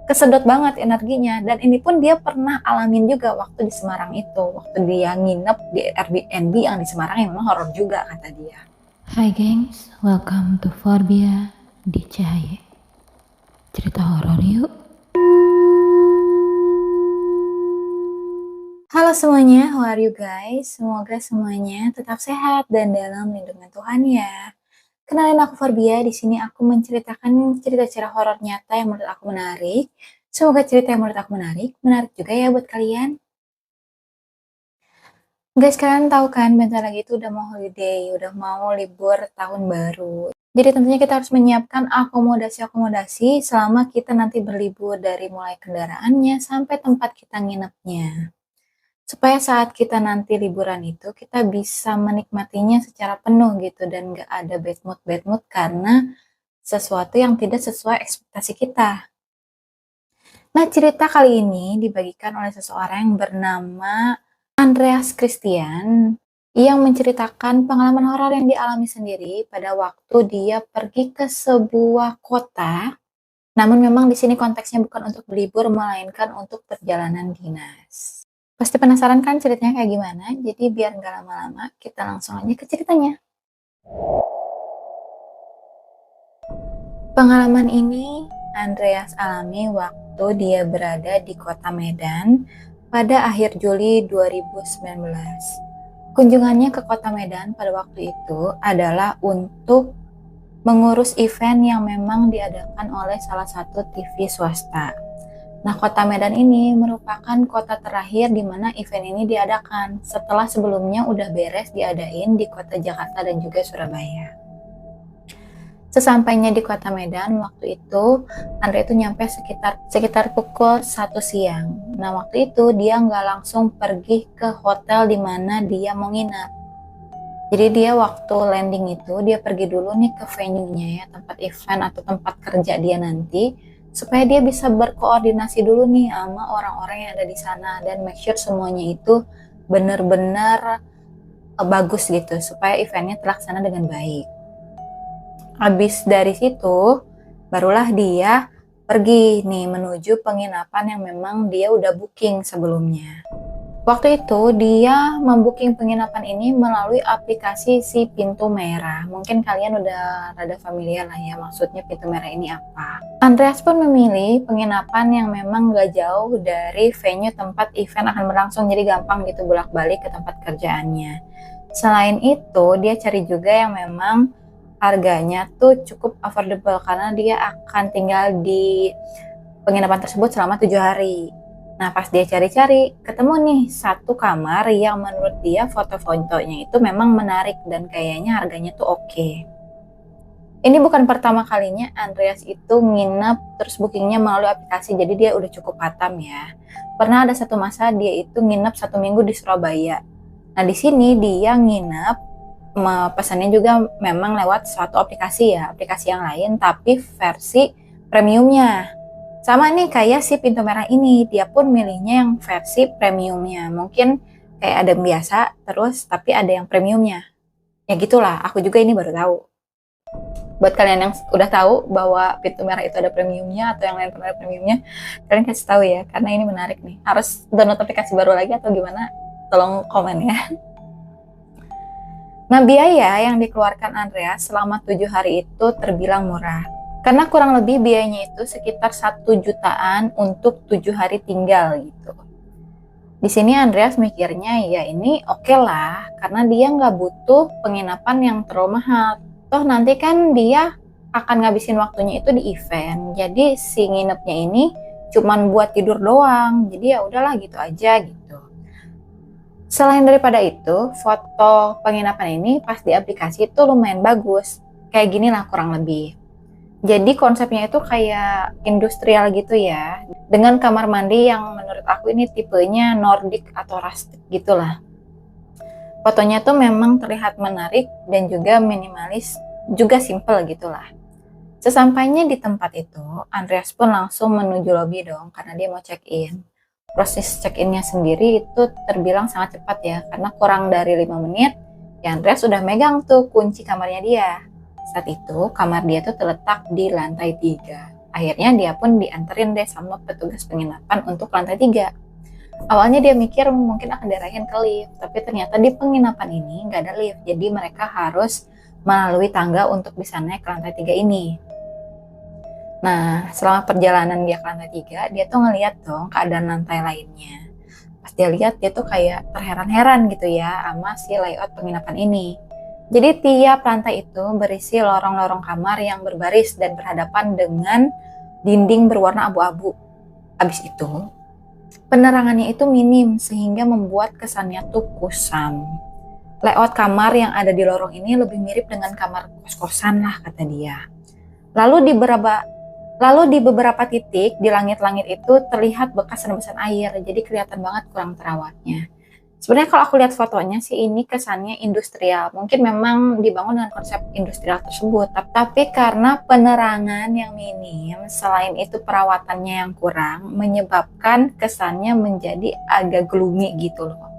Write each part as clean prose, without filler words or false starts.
kesedot banget energinya. Dan ini pun dia pernah alamin juga waktu di Semarang itu, waktu dia nginep di Airbnb yang di Semarang yang memang horor juga kata dia. Hai gengs, welcome to Forbia di Cahaya. Cerita horor yuk. Halo semuanya, how are you guys? Semoga semuanya tetap sehat dan dalam lindungan Tuhan ya. Kenalin aku Farbia, di sini aku menceritakan cerita-cerita horor nyata yang menurut aku menarik. Semoga cerita yang menurut aku menarik juga ya buat kalian. Guys, kalian tahu kan bentar lagi itu udah mau holiday, udah mau libur tahun baru. Jadi tentunya kita harus menyiapkan akomodasi-akomodasi selama kita nanti berlibur dari mulai kendaraannya sampai tempat kita nginepnya. Supaya saat kita nanti liburan itu, kita bisa menikmatinya secara penuh gitu dan gak ada bad mood karena sesuatu yang tidak sesuai ekspektasi kita. Nah, cerita kali ini dibagikan oleh seseorang yang bernama Andreas Christian yang menceritakan pengalaman horor yang dialami sendiri pada waktu dia pergi ke sebuah kota. Namun memang di sini konteksnya bukan untuk berlibur, melainkan untuk perjalanan dinas. Pasti penasaran kan ceritanya kayak gimana? Jadi biar nggak lama-lama, kita langsung aja ke ceritanya. Pengalaman ini Andreas alami waktu dia berada di kota Medan pada akhir Juli 2019. Kunjungannya ke kota Medan pada waktu itu adalah untuk mengurus event yang memang diadakan oleh salah satu TV swasta. Nah, kota Medan ini merupakan kota terakhir di mana event ini diadakan setelah sebelumnya udah beres diadain di kota Jakarta dan juga Surabaya. Sesampainya di kota Medan waktu itu, Andre itu nyampe sekitar pukul 1 siang. Nah, waktu itu dia nggak langsung pergi ke hotel di mana dia mau nginap. Jadi dia waktu landing itu, dia pergi dulu nih ke venue-nya ya, tempat event atau tempat kerja dia nanti, supaya dia bisa berkoordinasi dulu nih sama orang-orang yang ada di sana dan make sure semuanya itu benar-benar bagus gitu, supaya eventnya terlaksana dengan baik. Habis dari situ, barulah dia pergi nih menuju penginapan yang memang dia udah booking sebelumnya. Waktu itu dia membooking penginapan ini melalui aplikasi si Pintu Merah. Mungkin kalian udah rada familiar lah ya maksudnya Pintu Merah ini apa. Andreas pun memilih penginapan yang memang gak jauh dari venue tempat event akan berlangsung, jadi gampang gitu bolak-balik ke tempat kerjaannya. Selain itu dia cari juga yang memang harganya tuh cukup affordable karena dia akan tinggal di penginapan tersebut selama 7 hari. Nah, pas dia cari-cari, ketemu nih satu kamar yang menurut dia foto-fotonya itu memang menarik dan kayaknya harganya tuh oke. Ini bukan pertama kalinya Andreas itu nginep terus bookingnya melalui aplikasi, jadi dia udah cukup hatam ya. Pernah ada satu masa dia itu nginep 1 minggu di Surabaya. Nah, di sini dia nginep, pesannya juga memang lewat suatu aplikasi ya, aplikasi yang lain tapi versi premiumnya. Sama nih kayak si Pintu Merah ini, dia pun milihnya yang versi premiumnya. Mungkin kayak ada yang biasa, terus tapi ada yang premiumnya. Ya gitulah, aku juga ini baru tahu. Buat kalian yang udah tahu bahwa Pintu Merah itu ada premiumnya atau yang lain pernah ada premiumnya, kalian kasih tahu ya, karena ini menarik nih. Harus download aplikasi baru lagi atau gimana? Tolong komen ya. Nah, biaya yang dikeluarkan Andreas selama 7 hari itu terbilang murah. Karena kurang lebih biayanya itu sekitar 1 jutaan untuk 7 hari tinggal gitu. Di sini Andreas mikirnya ya ini oke lah, karena dia nggak butuh penginapan yang terlalu mahal. Toh nanti kan dia akan ngabisin waktunya itu di event. Jadi si nginepnya ini cuman buat tidur doang. Jadi ya udahlah gitu aja gitu. Selain daripada itu, foto penginapan ini pas di aplikasi itu lumayan bagus. Kayak gini lah kurang lebih. Jadi konsepnya itu kayak industrial gitu ya, dengan kamar mandi yang menurut aku ini tipenya Nordic atau rustic gitulah. Fotonya tuh memang terlihat menarik dan juga minimalis, juga simple gitulah. Sesampainya di tempat itu, Andreas pun langsung menuju lobby dong karena dia mau check-in. Proses check-innya sendiri itu terbilang sangat cepat ya, karena kurang dari 5 menit, ya Andreas sudah megang tuh kunci kamarnya dia. Saat itu kamar dia tuh terletak di lantai 3. Akhirnya dia pun dianterin deh sama petugas penginapan untuk lantai 3. Awalnya dia mikir mungkin akan diarahin ke lift, tapi ternyata di penginapan ini nggak ada lift, jadi mereka harus melalui tangga untuk bisa naik ke lantai 3 ini. Nah, selama perjalanan dia ke lantai 3, dia tuh ngeliat dong keadaan lantai lainnya. Pas dia lihat, dia tuh kayak terheran-heran gitu ya sama si layout penginapan ini. Jadi tiap lantai itu berisi lorong-lorong kamar yang berbaris dan berhadapan dengan dinding berwarna abu-abu. Habis itu, penerangannya itu minim sehingga membuat kesannya tuh kusam. Layout kamar yang ada di lorong ini lebih mirip dengan kamar kos-kosan lah kata dia. Lalu di beberapa titik di langit-langit itu terlihat bekas rebesan air, jadi kelihatan banget kurang terawatnya. Sebenarnya kalau aku lihat fotonya sih ini kesannya industrial. Mungkin memang dibangun dengan konsep industrial tersebut. Tapi karena penerangan yang minim, selain itu perawatannya yang kurang, menyebabkan kesannya menjadi agak gloomy gitu loh.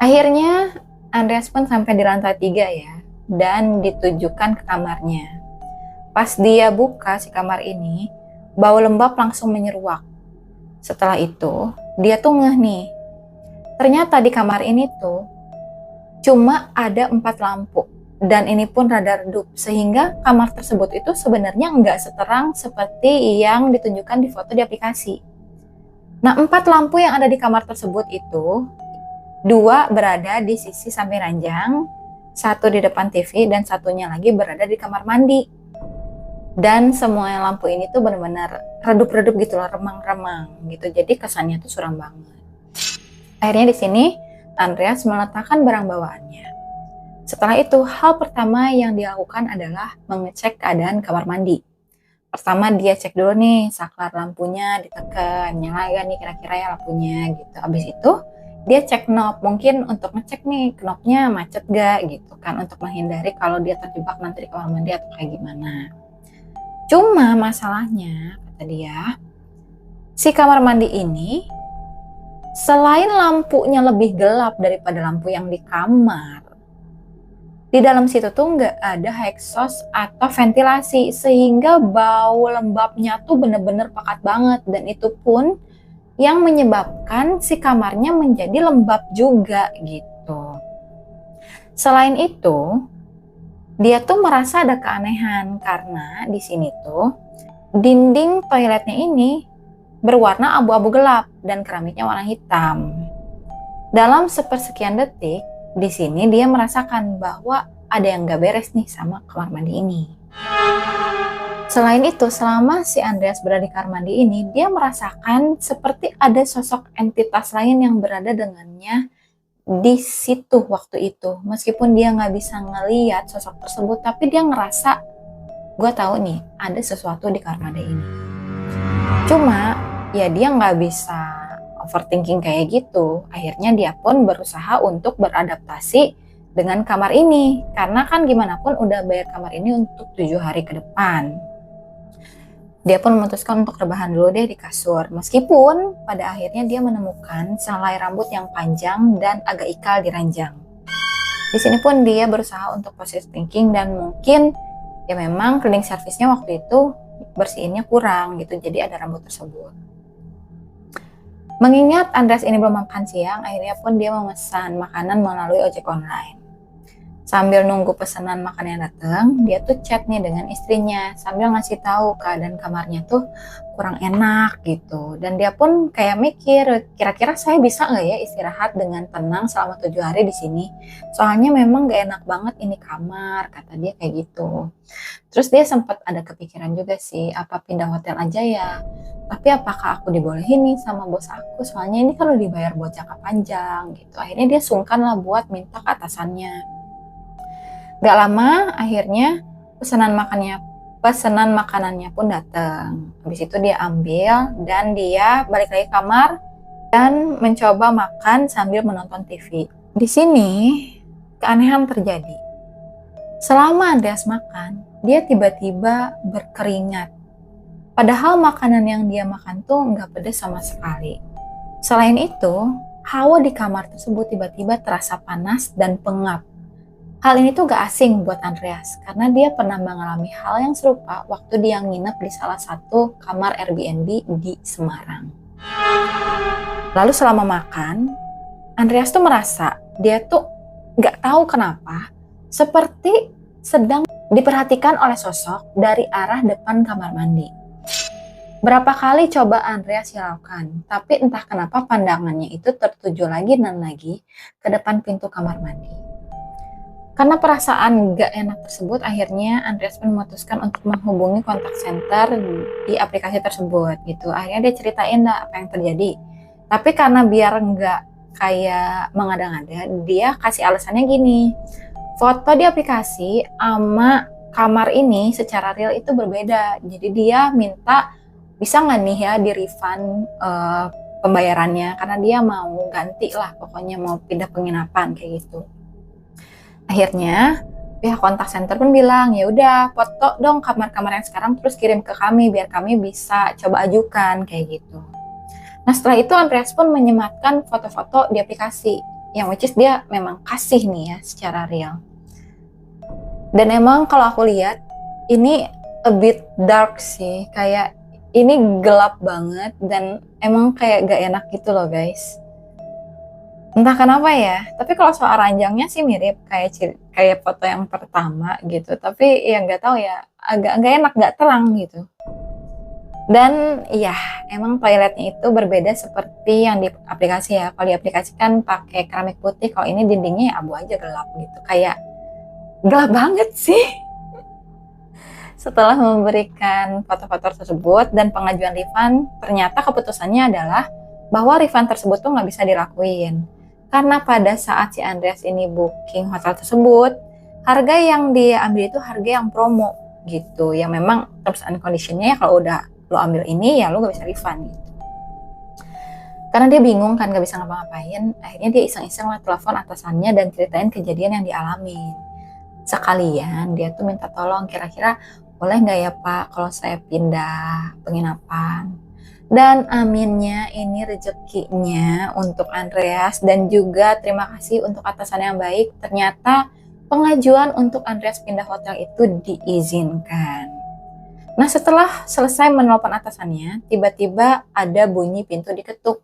Akhirnya Andreas pun sampai di lantai 3 ya, dan ditujukan ke kamarnya. Pas dia buka si kamar ini, bau lembab langsung menyeruak. Setelah itu, dia tuh ngeh nih. Ternyata di kamar ini tuh cuma ada 4 lampu dan ini pun rada redup sehingga kamar tersebut itu sebenarnya nggak seterang seperti yang ditunjukkan di foto di aplikasi. Nah, 4 lampu yang ada di kamar tersebut itu 2 berada di sisi samping ranjang, 1 di depan TV dan satunya lagi berada di kamar mandi. Dan semua lampu ini tuh benar-benar redup-redup gitu loh, remang-remang gitu. Jadi kesannya tuh suram banget. Akhirnya di sini Andreas meletakkan barang bawaannya. Setelah itu, hal pertama yang dilakukan adalah mengecek keadaan kamar mandi. Pertama dia cek dulu nih, saklar lampunya ditekan, nyala gak nih kira-kira ya lampunya gitu. Habis itu dia cek knob, mungkin untuk ngecek nih knobnya macet gak gitu kan, untuk menghindari kalau dia terjebak nanti di kamar mandi atau kayak gimana. Cuma masalahnya, kata dia, si kamar mandi ini selain lampunya lebih gelap daripada lampu yang di kamar, di dalam situ tuh nggak ada exhaust atau ventilasi sehingga bau lembabnya tuh bener-bener pekat banget, dan itu pun yang menyebabkan si kamarnya menjadi lembab juga gitu. Selain itu, dia tuh merasa ada keanehan karena di sini tuh dinding toiletnya ini berwarna abu-abu gelap dan keramiknya warna hitam. Dalam sepersekian detik, di sini dia merasakan bahwa ada yang gak beres nih sama kamar mandi ini. Selain itu, selama si Andreas berada di kamar mandi ini, dia merasakan seperti ada sosok entitas lain yang berada dengannya di situ waktu itu. Meskipun dia gak bisa ngeliat sosok tersebut, tapi dia ngerasa, gue tahu nih, ada sesuatu di kamar mandi ini. Cuma ya dia nggak bisa overthinking kayak gitu. Akhirnya dia pun berusaha untuk beradaptasi dengan kamar ini. Karena kan gimana pun udah bayar kamar ini untuk 7 hari ke depan. Dia pun memutuskan untuk rebahan dulu deh di kasur. Meskipun pada akhirnya dia menemukan sehelai rambut yang panjang dan agak ikal di ranjang. Di sini pun dia berusaha untuk positive thinking dan mungkin ya memang cleaning service-nya waktu itu bersihinnya kurang gitu, jadi ada rambut tersebut. Mengingat Andreas ini belum makan siang, akhirnya pun dia memesan makanan melalui ojek online. Sambil nunggu pesanan makannya datang, dia tuh chat nih dengan istrinya sambil ngasih tahu keadaan kamarnya tuh kurang enak gitu. Dan dia pun kayak mikir, kira-kira saya bisa nggak ya istirahat dengan tenang selama 7 hari di sini? Soalnya memang nggak enak banget ini kamar, kata dia kayak gitu. Terus dia sempat ada kepikiran juga sih, apa pindah hotel aja ya? Tapi apakah aku dibolehin nih sama bos aku? Soalnya ini kan udah dibayar buat jangka panjang gitu. Akhirnya dia sungkan lah buat minta ke atasannya. Gak lama akhirnya pesanan makanannya pun datang. Habis itu dia ambil dan dia balik lagi ke kamar dan mencoba makan sambil menonton TV. Di sini keanehan terjadi. Selama Andreas makan, dia tiba-tiba berkeringat. Padahal makanan yang dia makan tuh nggak pedas sama sekali. Selain itu, hawa di kamar tersebut tiba-tiba terasa panas dan pengap. Hal ini tuh gak asing buat Andreas karena dia pernah mengalami hal yang serupa waktu dia nginep di salah satu kamar Airbnb di Semarang. Lalu selama makan, Andreas tuh merasa dia tuh gak tahu kenapa seperti sedang diperhatikan oleh sosok dari arah depan kamar mandi. Berapa kali coba Andreas hiraukan, tapi entah kenapa pandangannya itu tertuju lagi dan lagi ke depan pintu kamar mandi. Karena perasaan gak enak tersebut, akhirnya Andreas pun memutuskan untuk menghubungi kontak center di aplikasi tersebut gitu. Akhirnya dia ceritain lah apa yang terjadi. Tapi karena biar nggak kayak mengada-ngada, dia kasih alasannya gini. Foto di aplikasi sama kamar ini secara real itu berbeda. Jadi dia minta bisa nggak nih ya di refund pembayarannya karena dia mau ganti lah, pokoknya mau pindah penginapan kayak gitu. Akhirnya pihak kontak center pun bilang, ya udah foto dong kamar-kamar yang sekarang terus kirim ke kami biar kami bisa coba ajukan kayak gitu. Nah setelah itu Andreas pun menyematkan foto-foto di aplikasi yang which is dia memang kasih nih ya secara real. Dan emang kalau aku lihat ini a bit dark sih, kayak ini gelap banget dan emang kayak gak enak gitu loh guys. Entah kenapa ya, tapi kalau soal ranjangnya sih mirip kayak foto yang pertama gitu. Tapi ya nggak tahu ya, agak nggak enak, nggak terang gitu. Dan ya, emang toiletnya itu berbeda seperti yang di aplikasi ya. Kalau di aplikasi kan pakai keramik putih, kalau ini dindingnya ya abu aja gelap gitu. Kayak gelap banget sih. Setelah memberikan foto-foto tersebut dan pengajuan refund, ternyata keputusannya adalah bahwa refund tersebut tuh nggak bisa dilakuin. Karena pada saat si Andreas ini booking hotel tersebut, harga yang dia ambil itu harga yang promo gitu. Yang memang terms and conditionnya ya kalau udah lo ambil ini ya lo gak bisa refund gitu. Karena dia bingung kan gak bisa ngapa-ngapain, akhirnya dia iseng-iseng lah telepon atasannya dan ceritain kejadian yang dialami. Sekalian dia tuh minta tolong kira-kira boleh gak ya Pak kalau saya pindah penginapan. Dan aminnya ini rezekinya untuk Andreas dan juga terima kasih untuk atasan yang baik. Ternyata pengajuan untuk Andreas pindah hotel itu diizinkan. Nah setelah selesai menelpon atasannya, tiba-tiba ada bunyi pintu diketuk.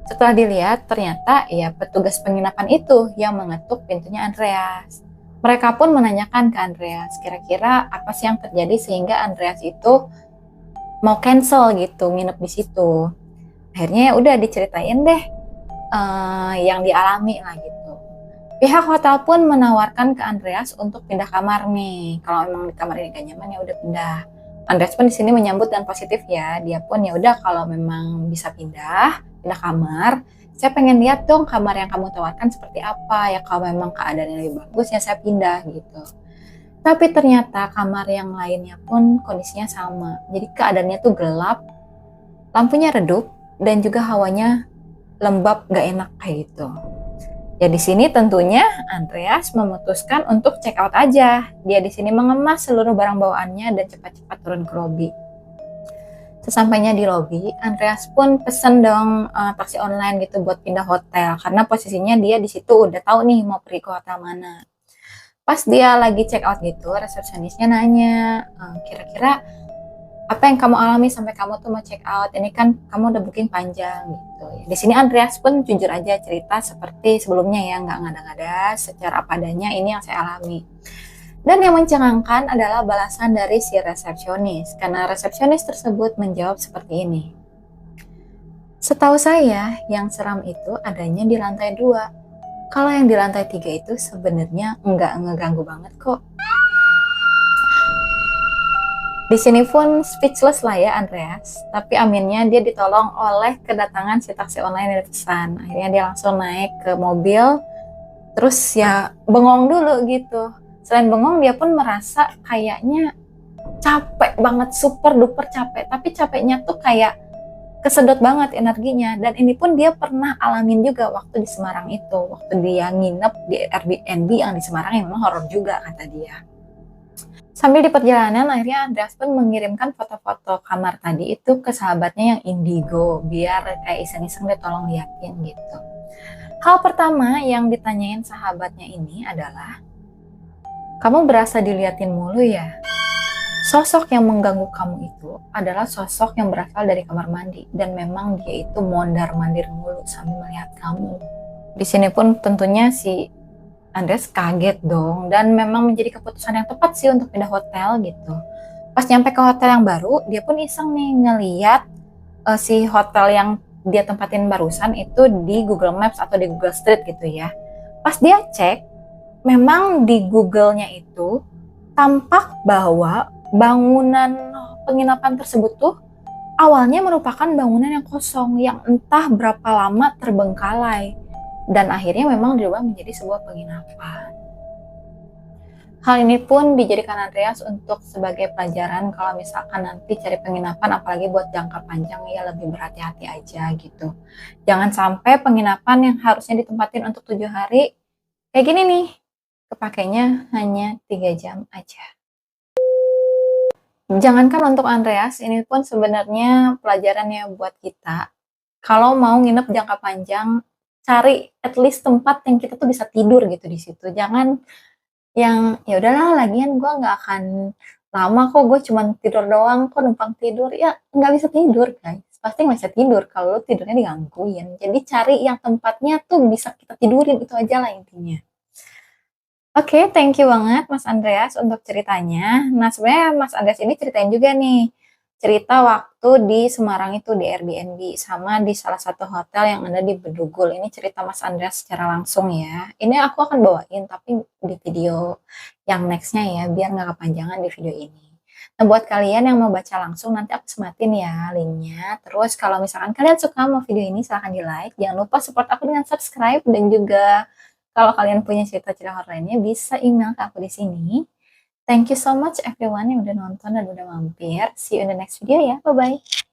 Setelah dilihat, ternyata ya petugas penginapan itu yang mengetuk pintunya Andreas. Mereka pun menanyakan ke Andreas, kira-kira apa sih yang terjadi sehingga Andreas itu mau cancel gitu, nginep di situ. Akhirnya ya udah diceritain deh yang dialami lah gitu. Pihak hotel pun menawarkan ke Andreas untuk pindah kamar nih. Kalau emang di kamar ini gak nyaman ya udah pindah. Andreas pun di sini menyambut dan positif ya. Dia pun ya udah kalau memang bisa pindah kamar. Saya pengen lihat dong kamar yang kamu tawarkan seperti apa ya, kalau memang keadaannya lebih bagus ya saya pindah gitu. Tapi ternyata kamar yang lainnya pun kondisinya sama. Jadi keadaannya tuh gelap, lampunya redup dan juga hawanya lembab gak enak kayak gitu. Ya di sini tentunya Andreas memutuskan untuk check out aja. Dia di sini mengemas seluruh barang bawaannya dan cepat-cepat turun ke lobi. Sesampainya di lobi, Andreas pun pesen dong taksi online gitu buat pindah hotel karena posisinya dia di situ udah tahu nih mau pergi ke hotel mana. Pas dia lagi check out gitu, resepsionisnya nanya, kira-kira apa yang kamu alami sampai kamu tuh mau check out? Ini kan kamu udah booking panjang gitu. Di sini Andreas pun jujur aja cerita seperti sebelumnya ya, nggak ngada-ngada, secara apa adanya ini yang saya alami. Dan yang mencengangkan adalah balasan dari si resepsionis, karena resepsionis tersebut menjawab seperti ini. Setahu saya, yang seram itu adanya di lantai 2. Kalau yang di lantai 3 itu sebenarnya nggak ngeganggu banget kok. Di sini pun speechless lah ya Andreas, tapi aminnya dia ditolong oleh kedatangan si taksi online yang dipesan. Akhirnya dia langsung naik ke mobil, terus ya bengong dulu gitu. Selain bengong, dia pun merasa kayaknya capek banget, super duper capek. Tapi capeknya tuh kayak kesedot banget energinya. Dan ini pun dia pernah alamin juga waktu di Semarang itu. Waktu dia nginep di Airbnb yang di Semarang yang memang horor juga kata dia. Sambil di perjalanan, akhirnya Andreas pun mengirimkan foto-foto kamar tadi itu ke sahabatnya yang indigo. Biar kayak iseng-iseng dia tolong liatin gitu. Hal pertama yang ditanyain sahabatnya ini adalah, kamu berasa diliatin mulu ya? Sosok yang mengganggu kamu itu adalah sosok yang berasal dari kamar mandi dan memang dia itu mondar-mandir mulu sambil melihat kamu. Di sini pun tentunya si Andreas kaget dong dan memang menjadi keputusan yang tepat sih untuk pindah hotel gitu. Pas nyampe ke hotel yang baru, dia pun iseng nih ngeliat si hotel yang dia tempatin barusan itu di Google Maps atau di Google Street gitu ya. Pas dia cek, memang di Google-nya itu tampak bahwa bangunan penginapan tersebut tuh awalnya merupakan bangunan yang kosong yang entah berapa lama terbengkalai dan akhirnya memang dirubah menjadi sebuah penginapan. Hal ini pun dijadikan Andreas untuk sebagai pelajaran kalau misalkan nanti cari penginapan apalagi buat jangka panjang ya lebih berhati-hati aja gitu. Jangan sampai penginapan yang harusnya ditempatin untuk 7 hari kayak gini nih, kepakainya hanya 3 jam aja. Jangankan untuk Andreas, ini pun sebenarnya pelajarannya buat kita. Kalau mau nginep jangka panjang, cari at least tempat yang kita tuh bisa tidur gitu di situ. Jangan yang ya udahlah lagian gue nggak akan lama kok, gue cuma tidur doang kok, numpang tidur. Ya nggak bisa tidur guys. Pasti nggak bisa tidur kalau tidurnya digangguin. Jadi cari yang tempatnya tuh bisa kita tidurin, itu aja lah intinya. Oke, thank you banget Mas Andreas untuk ceritanya. Nah, sebenarnya Mas Andreas ini ceritain juga nih, cerita waktu di Semarang itu di Airbnb sama di salah satu hotel yang ada di Bedugul. Ini cerita Mas Andreas secara langsung ya. Ini aku akan bawain tapi di video yang nextnya ya, biar nggak kepanjangan di video ini. Nah, buat kalian yang mau baca langsung, nanti aku sematin ya linknya. Terus kalau misalkan kalian suka sama video ini, silahkan di like. Jangan lupa support aku dengan subscribe dan juga kalau kalian punya cerita-cerita horor lainnya, bisa email ke aku di sini. Thank you so much everyone yang udah nonton dan udah mampir. See you in the next video ya. Bye-bye.